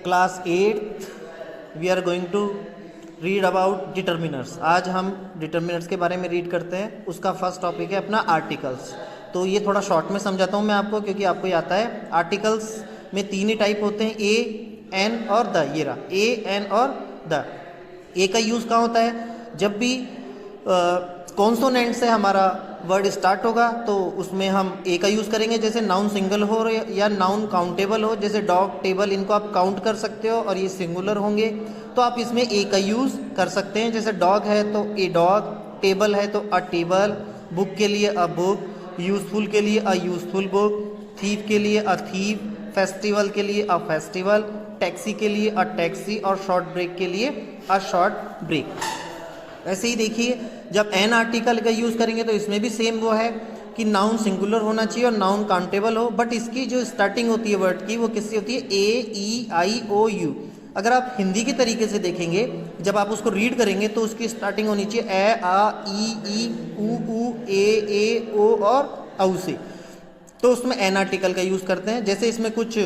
Class 8 we are going to read about determiners. आज हम determiners के बारे में रीड करते हैं। उसका फर्स्ट टॉपिक है अपना आर्टिकल्स। तो ये थोड़ा शॉर्ट में समझाता हूँ मैं आपको, क्योंकि आपको ये आता है। आर्टिकल्स में तीन ही टाइप होते हैं, ए, एन और द। ये रहा ए, एन और द। ए का यूज़ कहाँ होता है? जब भी कॉन्सोनेंट से हमारा वर्ड स्टार्ट होगा तो उसमें हम ए का यूज़ करेंगे। जैसे नाउन सिंगल हो या नाउन काउंटेबल हो, जैसे डॉग, टेबल, इनको आप काउंट कर सकते हो और ये सिंगुलर होंगे तो आप इसमें ए का यूज़ कर सकते हैं। जैसे डॉग है तो ए डॉग, टेबल है तो अ टेबल, बुक के लिए अ बुक, यूज़फुल के लिए अ यूज़फुल बुक, थीव के लिए अ थीव, फेस्टिवल के लिए अ फेस्टिवल, टैक्सी के लिए अ टैक्सी और शॉर्ट ब्रेक के लिए अ शॉर्ट ब्रेक। ऐसे ही देखिए, जब एन आर्टिकल का यूज़ करेंगे तो इसमें भी सेम वो है कि नाउन सिंगुलर होना चाहिए और नाउन काउंटेबल हो, बट इसकी जो स्टार्टिंग होती है वर्ड की वो किससे होती है? ए, ई, आई, ओ, यू। अगर आप हिंदी के तरीके से देखेंगे, जब आप उसको रीड करेंगे तो उसकी स्टार्टिंग होनी चाहिए ए, आ, ई, ऊ, ए, ओ और औ से। तो उसमें एन आर्टिकल का यूज़ करते हैं। जैसे इसमें कुछ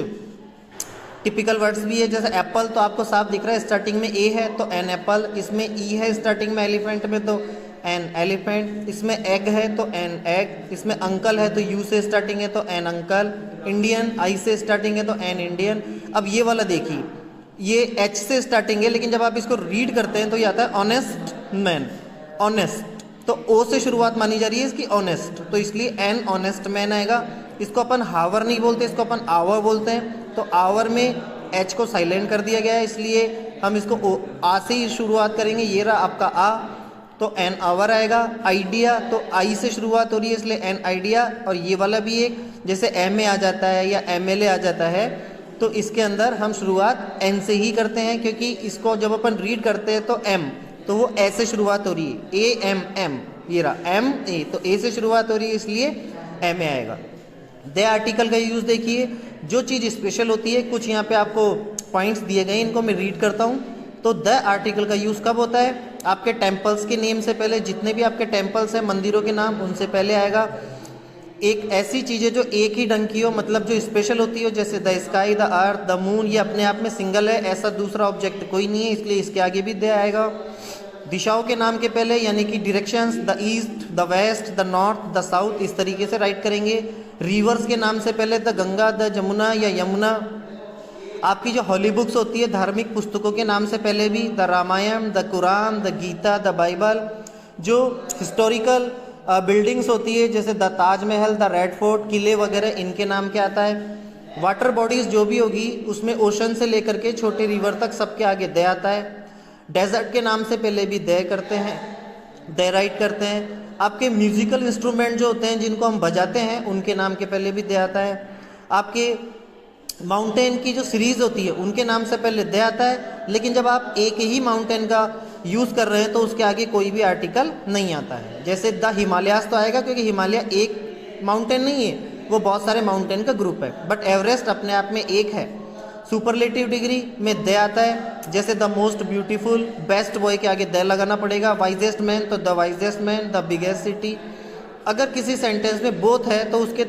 टिपिकल वर्ड्स भी है, जैसे एप्पल तो आपको साफ दिख रहा है, स्टार्टिंग में ए है तो एन एप्पल, इसमें ई है स्टार्टिंग में एलिफेंट में तो एन एलिफेंट, इसमें एग है तो एन एग, इसमें अंकल है तो यू से स्टार्टिंग है तो एन अंकल, इंडियन आई से स्टार्टिंग है तो एन इंडियन। अब ये वाला देखिए, ये एच से स्टार्टिंग है, लेकिन जब आप इसको रीड करते हैं तो ये आता है ऑनेस्ट मैन। ऑनेस्ट तो ओ से शुरुआत मानी जा रही है इसकी, ऑनेस्ट, तो इसलिए एन ऑनेस्ट मैन आएगा। इसको अपन हावर नहीं बोलते, इसको अपन आवर बोलते हैं। तो आवर में एच को साइलेंट कर दिया गया है, इसलिए हम इसको आ से ही शुरुआत करेंगे। ये रहा आपका आ, तो एन आवर आएगा। आइडिया तो आई से शुरुआत हो रही है, इसलिए एन आइडिया। और ये वाला भी एक, जैसे एम ए आ जाता है या एम एल ए आ जाता है, तो इसके अंदर हम शुरुआत एन से ही करते हैं, क्योंकि इसको जब अपन रीड करते हैं तो एम, तो वो ए से शुरुआत हो रही है, ए एम एम। ये रहा एम ए, तो ए से शुरुआत हो रही है इसलिए एम ए आएगा। द आर्टिकल का यूज़ देखिए, जो चीज़ स्पेशल होती है, कुछ यहाँ पे आपको पॉइंट्स दिए गए, इनको मैं रीड करता हूँ। तो द आर्टिकल का यूज़ कब होता है? आपके टेम्पल्स के नेम से पहले, जितने भी आपके टेम्पल्स हैं, मंदिरों के नाम, उनसे पहले आएगा। एक ऐसी चीज़ है जो एक ही ढंग की हो, मतलब जो स्पेशल होती हो, जैसे the sky, the earth, the moon, ये अपने आप में सिंगल है, ऐसा दूसरा ऑब्जेक्ट कोई नहीं है, इसलिए इसके आगे भी द आएगा। दिशाओं के नाम के पहले, यानी कि directions, the east, the west, the north, the south, इस तरीके से राइट करेंगे। रिवर्स के नाम से पहले द गंगा, द जमुना या यमुना। आपकी जो हॉली बुक्स होती है, धार्मिक पुस्तकों के नाम से पहले भी the Ramayana, the Quran, the Gita, the Bible. जो हिस्टोरिकल बिल्डिंग्स होती है, जैसे the Taj Mahal, the red fort, किले वगैरह, इनके नाम क्या आता है? वाटर बॉडीज जो भी होगी उसमें ओशन से लेकर के छोटे रिवर तक सबके आगे द आता है। डेजर्ट के नाम से पहले भी द करते हैं, द राइट करते हैं। आपके म्यूजिकल इंस्ट्रूमेंट जो होते हैं जिनको हम बजाते हैं, उनके नाम के पहले भी द आता है। आपके माउंटेन की जो सीरीज होती है उनके नाम से पहले द आता है, लेकिन जब आप एक ही माउंटेन का यूज़ कर रहे हैं तो उसके आगे कोई भी आर्टिकल नहीं आता है। जैसे द हिमालयास तो आएगा, क्योंकि हिमालय एक माउंटेन नहीं है, वो बहुत सारे माउंटेन का ग्रुप है, बट एवरेस्ट अपने आप में एक है। सुपरलेटिव डिग्री में द आता है, जैसे the most beautiful, best boy के आगे द लगाना पड़ेगा। वाइजेस्ट मैन तो the wisest man, the biggest city. अगर किसी सेंटेंस में बोथ है तो उसके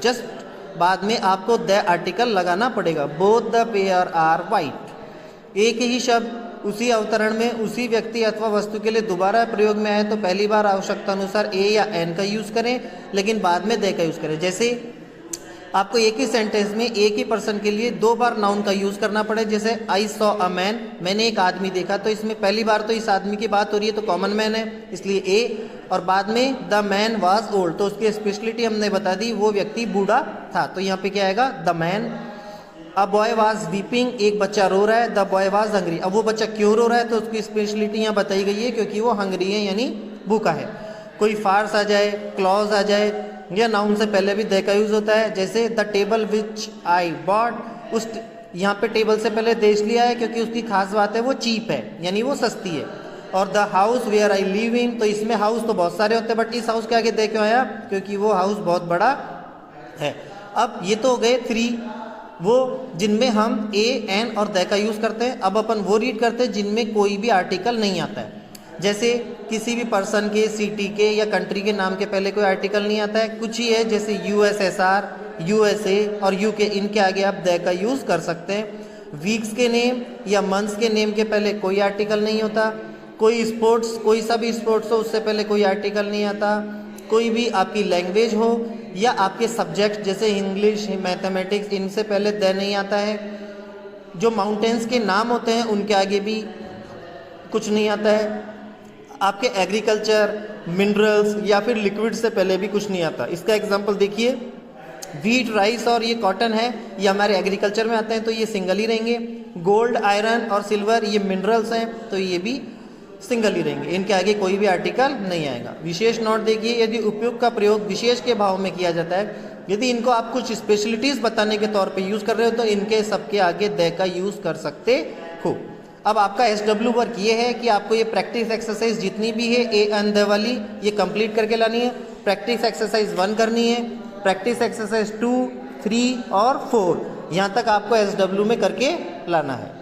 जस्ट बाद में आपको द आर्टिकल लगाना पड़ेगा। Both the pair are white. एक ही शब्द उसी अवतरण में उसी व्यक्ति अथवा वस्तु के लिए दोबारा प्रयोग में आए तो पहली बार आवश्यकता अनुसार ए या एन का यूज़ करें, लेकिन बाद में द का यूज़ करें। जैसे आपको एक ही सेंटेंस में एक ही पर्सन के लिए दो बार नाउन का यूज़ करना पड़े, जैसे आई सॉ अ मैन, मैंने एक आदमी देखा, तो इसमें पहली बार तो इस आदमी की बात हो रही है तो कॉमन मैन है, इसलिए ए, और बाद में द मैन वाज ओल्ड, तो उसकी स्पेशलिटी हमने बता दी, वो व्यक्ति बूढ़ा था, तो यहाँ पे क्या आएगा? The man. A boy was weeping, एक बच्चा रो रहा है, द बॉय वाज हंग्री, अब वो बच्चा क्यों रो रहा है तो उसकी स्पेशलिटी यहाँ बताई गई है, क्योंकि वो हंग्री है यानी भूखा है। कोई फार्स आ जाए, क्लॉज आ जाए, या नाउन से पहले भी द का यूज़ होता है। जैसे the table which I bought, उस यहाँ पे टेबल से पहले द इसलिए आया क्योंकि उसकी खास बात है वो चीप है, यानी वो सस्ती है। और the house where I live in, तो इसमें हाउस तो बहुत सारे होते हैं, बट इस हाउस के आगे द क्यों आया? क्योंकि वो हाउस बहुत बड़ा है। अब ये तो हो गए थ्री, वो जिनमें हम ए, एन और द का यूज़ करते हैं। अब अपन वो रीड करते हैं जिनमें कोई भी आर्टिकल नहीं आता है। जैसे किसी भी पर्सन के, सिटी के या कंट्री के नाम के पहले कोई आर्टिकल नहीं आता है, कुछ ही है, जैसे यूएसएसआर, यूएसए और यूके, इनके आगे आप द का यूज़ कर सकते हैं। वीक्स के नेम या मंथ्स के नेम के पहले कोई आर्टिकल नहीं होता। कोई स्पोर्ट्स, कोई सा भी स्पोर्ट्स हो उससे पहले कोई आर्टिकल नहीं आता। कोई भी आपकी लैंग्वेज हो या आपके सब्जेक्ट जैसे इंग्लिश, मैथमेटिक्स, इनसे पहले द नहीं आता है। जो माउंटेन्स के नाम होते हैं उनके आगे भी कुछ नहीं आता है। आपके एग्रीकल्चर, मिनरल्स या फिर लिक्विड से पहले भी कुछ नहीं आता। इसका एग्जांपल देखिए, वीट, राइस और ये कॉटन है, ये हमारे एग्रीकल्चर में आते हैं तो ये सिंगल ही रहेंगे। गोल्ड, आयरन और सिल्वर ये मिनरल्स हैं तो ये भी सिंगल ही रहेंगे, इनके आगे कोई भी आर्टिकल नहीं आएगा। विशेष नोट देखिए, यदि उपयुक्त का प्रयोग विशेष के भाव में किया जाता है, यदि इनको आप कुछ स्पेशलिटीज़ बताने के तौर पे यूज़ कर रहे हो तो इनके सबके आगे द का यूज़ कर सकते हो। अब आपका SW वर्क ये है कि आपको ये प्रैक्टिस एक्सरसाइज जितनी भी है ए एन द वाली ये कंप्लीट करके लानी है। प्रैक्टिस एक्सरसाइज 1 करनी है, प्रैक्टिस एक्सरसाइज 2, 3 और 4 यहाँ तक आपको SW में करके लाना है।